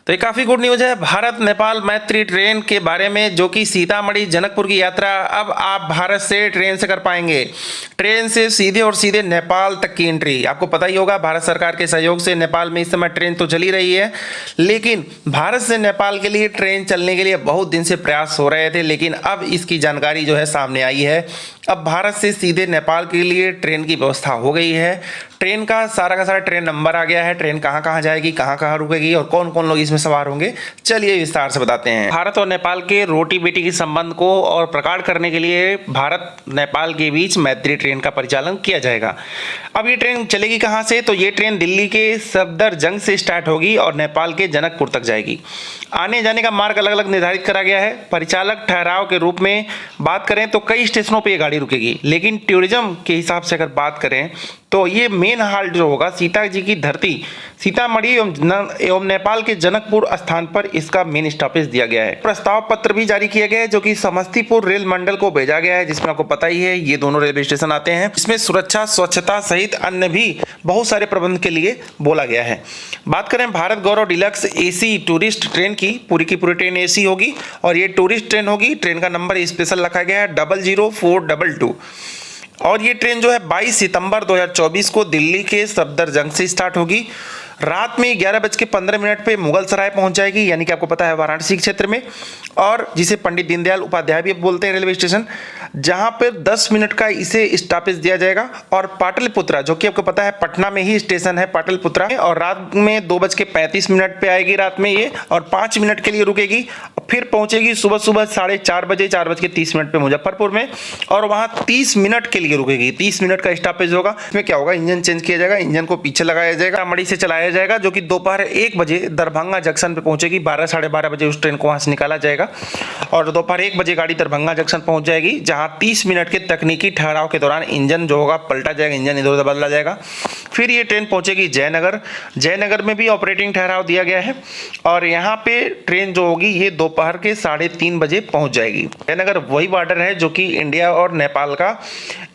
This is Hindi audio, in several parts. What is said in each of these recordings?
तो ये काफ़ी गुड न्यूज़ है भारत नेपाल मैत्री ट्रेन के बारे में, जो कि सीतामढ़ी जनकपुर की यात्रा अब आप भारत से ट्रेन से कर पाएंगे। ट्रेन से सीधे और सीधे नेपाल तक की एंट्री। आपको पता ही होगा भारत सरकार के सहयोग से नेपाल में इस समय ट्रेन तो चली रही है, लेकिन भारत से नेपाल के लिए ट्रेन चलने के लिए बहुत दिन से प्रयास हो रहे थे, लेकिन अब इसकी जानकारी जो है सामने आई है। अब भारत से सीधे नेपाल के लिए ट्रेन की व्यवस्था हो गई है। ट्रेन का सारा ट्रेन नंबर आ गया है, ट्रेन कहाँ कहाँ जाएगी, कहाँ कहाँ रुकेगी और कौन कौन लोग इसमें सवार होंगे, चलिए विस्तार से बताते हैं। भारत और नेपाल के रोटी बेटी के संबंध को और प्रगाढ़ करने के लिए भारत नेपाल के बीच मैत्री ट्रेन का परिचालन किया जाएगा। अब ये ट्रेन चलेगी कहाँ से, तो ये ट्रेन दिल्ली के सफदरजंग से स्टार्ट होगी और नेपाल के जनकपुर तक जाएगी। आने जाने का मार्ग अलग अलग निर्धारित करा गया है। परिचालक ठहराव के रूप में बात करें तो कई स्टेशनों पर ये गाड़ी रुकेगी, लेकिन टूरिज्म के हिसाब से अगर बात करें तो ये मेन हाल्ट जो होगा सीता जी की धरती सीतामढ़ी एवं नेपाल के जनकपुर स्थान पर इसका मेन स्टॉपेज दिया गया है। प्रस्ताव पत्र भी जारी किया गया है, जो कि समस्तीपुर रेल मंडल को भेजा गया है, जिसमें आपको पता ही है ये दोनों रेलवे स्टेशन आते हैं। इसमें सुरक्षा, स्वच्छता सहित अन्य भी बहुत सारे प्रबंध के लिए बोला गया है। बात करें भारत गौरव डिलक्स एसी टूरिस्ट ट्रेन की पूरी ट्रेन एसी होगी और ये टूरिस्ट ट्रेन होगी। ट्रेन का नंबर स्पेशल रखा गया है 00422 और ये ट्रेन जो है 22 सितंबर 2024 को दिल्ली के सफदरजंग से स्टार्ट होगी। रात में 11:15 पे मुगल सराय पहुंच जाएगी, यानी कि आपको पता है वाराणसी क्षेत्र में, और जिसे पंडित दीनदयाल उपाध्याय भी बोलते हैं रेलवे स्टेशन, जहां पर 10 मिनट का इसे स्टॉपेज दिया जाएगा। और पाटलिपुत्रा, जो कि आपको पता है पटना में ही स्टेशन है पाटलिपुत्रा, और रात में 2:35 पे आएगी रात में ये, और 5 मिनट के लिए रुकेगी। फिर पहुंचेगी सुबह 4:30 बजे 4:30 पे मुजफ्फरपुर में, और वहां 30 मिनट के लिए रुकेगी। 30 मिनट का स्टॉपेज होगा। इसमें क्या होगा, इंजन चेंज किया जाएगा, इंजन को पीछे लगाया जाएगा, मड़ी से चलाया जाएगा, जो कि दोपहर 1 बजे दरभंगा जंक्शन पे पहुंचेगी। 12 साढ़े 12 बजे उस ट्रेन को वहां से निकाला जाएगा और दोपहर 1 बजे गाड़ी दरभंगा जंक्शन पहुंच जाएगी, जहां 30 मिनट के तकनीकी ठहराव के दौरान इंजन जो होगा पलटा जाएगा, इंजन इधर उधर बदला जाएगा। फिर ये ट्रेन पहुंचेगी जयनगर। जयनगर में भी ऑपरेटिंग ठहराव दिया गया है और यहाँ पे ट्रेन जो होगी ये दोपहर के 3:30 बजे पहुंच जाएगी। जयनगर वही बॉर्डर है जो कि इंडिया और नेपाल का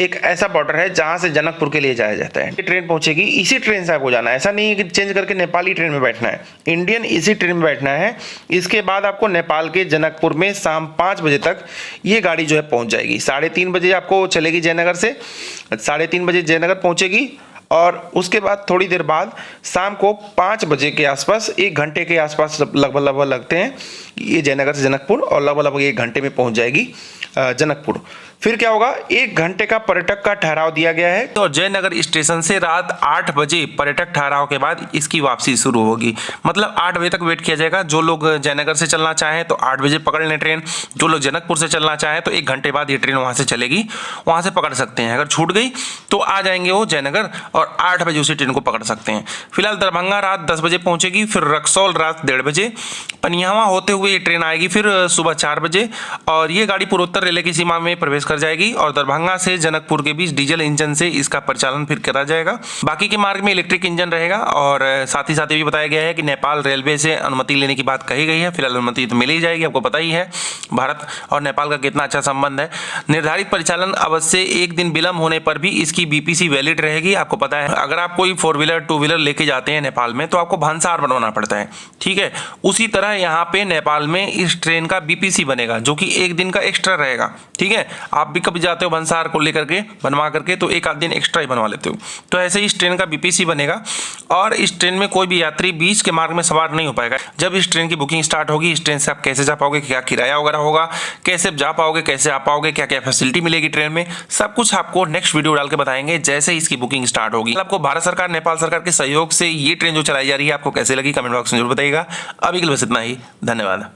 एक ऐसा बॉर्डर है जहां से जनकपुर के लिए जाया जाता है। ये ट्रेन पहुंचेगी, इसी ट्रेन से आपको जाना है, ऐसा नहीं है कि चेंज करके नेपाली ट्रेन में बैठना है, इंडियन इसी ट्रेन में बैठना है। इसके बाद आपको नेपाल के जनकपुर में शाम 5 बजे तक ये गाड़ी जो है पहुंच जाएगी। 3:30 बजे आपको चलेगी जयनगर से, 3:30 बजे जयनगर पहुंचेगी और उसके बाद थोड़ी देर बाद शाम को 5 बजे के आसपास, 1 घंटे के आसपास लगभग लगते हैं ये जयनगर से जनकपुर, और लगभग 1 घंटे में पहुंच जाएगी जनकपुर। फिर क्या होगा, 1 घंटे का पर्यटक का ठहराव दिया गया है। तो जयनगर स्टेशन से रात 8 बजे पर्यटक ठहराव के बाद इसकी वापसी शुरू होगी। मतलब 8 बजे तक वेट किया जाएगा। जो लोग जयनगर से चलना चाहें तो 8 बजे पकड़ लें ट्रेन, जो लोग जनकपुर से चलना चाहें तो 1 घंटे बाद ये ट्रेन वहां से चलेगी, वहां से पकड़ सकते हैं। अगर छूट गई तो आ जाएंगे वो जयनगर और 8 बजे उसी ट्रेन को पकड़ सकते हैं। फिलहाल दरभंगा रात 10 बजे पहुंचेगी, फिर रक्सौल रात 1:30 बजे, पनियावा होते हुए ये ट्रेन आएगी फिर सुबह 4 बजे, और ये गाड़ी पूर्वोत्तर रेलवे की सीमा में प्रवेश कर जाएगी और दरभंगा से जनकपुर के बीच डीजल इंजन से इसका परिचालन फिर करा जाएगा। बाकी के मार्ग में इलेक्ट्रिक इंजन रहेगा। और साथ ही ये भी बताया गया है कि नेपाल रेलवे से अनुमति लेने की बात कही गई है। फिलहाल अनुमति तो मिल ही जाएगी, आपको पता ही है भारत और नेपाल का कितना अच्छा संबंध है। निर्धारित परिचालन अवश्य 1 दिन विलंब होने पर भी इसकी बीपीसी वैलिड रहेगी। आपको पता है अगर आप कोई 4 व्हीलर 2 व्हीलर लेके जाते हैं नेपाल में तो आपको भांसार बनवाना पड़ता है, ठीक है। उसी तरह यहाँ पे नेपाल में इस ट्रेन का बीपीसी बनेगा, जो कि 1 दिन का एक्स्ट्रा रहेगा, ठीक है। आप भी कभी जाते हो भंसार को लेकर के बनवा करके तो 1 आध दिन एक्स्ट्रा ही बनवा लेते हो, तो ऐसे ही इस ट्रेन का बीपीसी बनेगा। और इस ट्रेन में कोई भी यात्री बीच के मार्ग में सवार नहीं हो पाएगा। जब इस ट्रेन की बुकिंग स्टार्ट होगी, इस ट्रेन से आप कैसे जा पाओगे, क्या किराया वगैरह होगा, कैसे जा पाओगे, कैसे आ पाओगे, क्या क्या फैसिलिटी मिलेगी ट्रेन में, सब कुछ आपको नेक्स्ट वीडियो डाल के बताएंगे जैसे ही इसकी बुकिंग स्टार्ट होगी। आपको भारत सरकार नेपाल सरकार के सहयोग से ये ट्रेन जो चलाई जा रही है आपको कैसे लगी, कमेंट बॉक्स में जरूर बताइएगा। अभी के लिए बस इतना ही, धन्यवाद।